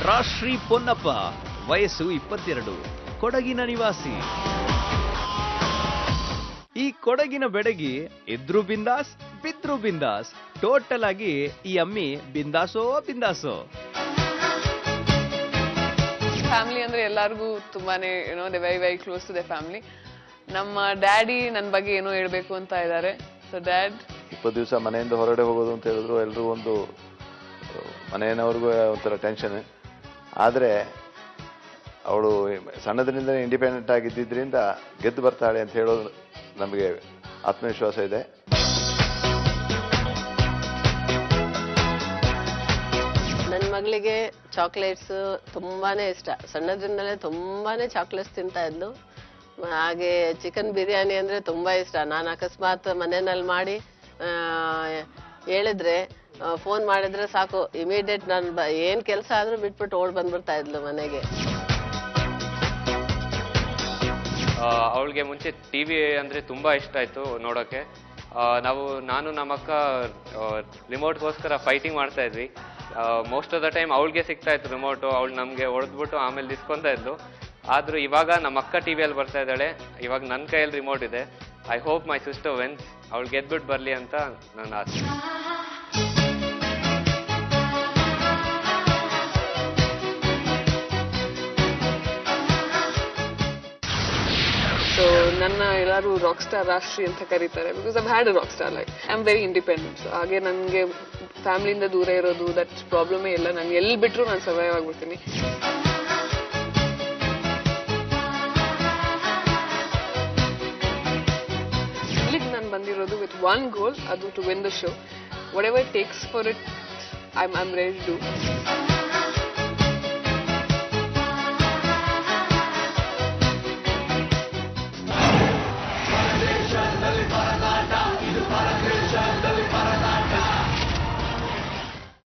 ರಾಶ್ರೀ ಪೊನ್ನಪ್ಪ, ವಯಸ್ಸು 22, ಕೊಡಗಿನ ನಿವಾಸಿ. ಈ ಕೊಡಗಿನ ಬೆಡಗಿ ಇದ್ರು ಬಿಂದಾಸ್, ಬಿದ್ರು ಬಿಂದಾಸ್. ಟೋಟಲ್ ಆಗಿ ಈ ಅಮ್ಮಿ ಬಿಂದಾಸೋ ಬಿಂದಾಸೋ. ಫ್ಯಾಮಿಲಿ ಅಂದ್ರೆ ಎಲ್ಲರಿಗೂ ತುಂಬಾನೇ they very close to the family. ನಮ್ಮ ಡ್ಯಾಡಿ ನನ್ನ ಬಗ್ಗೆ ಏನೋ ಹೇಳ್ಬೇಕು ಅಂತ ಇದ್ದಾರೆ. ಸೊ ಡ್ಯಾಡ್, 20 ದಿವಸ ಮನೆಯಿಂದ ಹೊರಗಡೆ ಹೋಗೋದು ಅಂತ ಹೇಳಿದ್ರು ಎಲ್ರಿಗೂ ಒಂದು ಮನೆಯವ್ರಿಗೂ ಒಂಥರ ಟೆನ್ಷನ್. ಆದರೆ ಅವಳು ಸಣ್ಣದರಿಂದ ಇಂಡಿಪೆಂಡೆಂಟ್ ಆಗಿದ್ದರಿಂದ ಗೆದ್ದು ಬರ್ತಾಳೆ ಅಂತ ಹೇಳೋದು ನಮಗೆ ಆತ್ಮವಿಶ್ವಾಸ ಇದೆ. ನನ್ನ ಮಗಳಿಗೆ ಚಾಕ್ಲೇಟ್ಸ್ ತುಂಬಾನೇ ಇಷ್ಟ. ಸಣ್ಣದ್ರಿಂದಲೇ ತುಂಬಾನೇ ಚಾಕ್ಲೇಟ್ಸ್ ತಿಂತಾ ಇದ್ಲು. ಹಾಗೆ ಚಿಕನ್ ಬಿರಿಯಾನಿ ಅಂದ್ರೆ ತುಂಬಾ ಇಷ್ಟ. ನಾನು ಅಕಸ್ಮಾತ್ ಮನೆಯಲ್ಲಿ ಮಾಡಿ ಹೇಳಿದ್ರೆ, ಫೋನ್ ಮಾಡಿದ್ರೆ ಸಾಕು, ಇಮಿಡಿಯೇಟ್ ನಾನು ಏನ್ ಕೆಲಸ ಆದ್ರೂ ಬಿಟ್ಬಿಟ್ಟು ಓಡ್ ಬಂದ್ಬಿಡ್ತಾ ಇದ್ಲು ಮನೆಗೆ. ಅವಳಿಗೆ ಮುಂಚೆ ಟಿವಿ ಅಂದ್ರೆ ತುಂಬಾ ಇಷ್ಟ ಆಯ್ತು ನೋಡೋಕೆ. ನಾನು ನಮ್ಮಕ್ಕ ರಿಮೋಟ್ಗೋಸ್ಕರ ಫೈಟಿಂಗ್ ಮಾಡ್ತಾ ಇದ್ವಿ. ಮೋಸ್ಟ್ ಆಫ್ ದ ಟೈಮ್ ಅವಳಿಗೆ ಸಿಗ್ತಾ ಇತ್ತು ರಿಮೋಟು. ಅವಳು ನಮಗೆ ಹೊಡೆದ್ಬಿಟ್ಟು ಆಮೇಲೆ ಇಸ್ಕೊಂತ ಇದ್ಲು. ಆದ್ರೂ ಇವಾಗ ನಮ್ಮ ಅಕ್ಕ ಟಿವಿಯಲ್ಲಿ ಬರ್ತಾ ಇದ್ದಾಳೆ. ಇವಾಗ ನನ್ನ ಕೈಯಲ್ಲಿ ರಿಮೋಟ್ ಇದೆ. I hope my sister wins. ಅವಳು ಗೆದ್ಬಿಟ್ಟು ಬರಲಿ ಅಂತ ನನ್ನ ಆಸೆ. ಸೊ ನನ್ನ ಎಲ್ಲರೂ ರಾಕ್ ಸ್ಟಾರ್ ರಾಷ್ಟ್ರೀ ಅಂತ ಕರೀತಾರೆ. Because I had a rock star life. I am very independent. ಹಾಗೆ ನನಗೆ ಫ್ಯಾಮಿಲಿಯಿಂದ ದೂರ ಇರೋದು ದಟ್ ಪ್ರಾಬ್ಲಮೇ ಇಲ್ಲ. ನಾನು ಎಲ್ಲಿ ಬಿಟ್ಟರು ನಾನು ಸರ್ವೈವ್ ಆಗ್ಬಿಡ್ತೀನಿ. ಇಲ್ಲಿಗೆ ನಾನು ಬಂದಿರೋದು ವಿತ್ ಒನ್ ಗೋಲ್, ಅದು to win the show. Whatever takes for it, I am ready to do.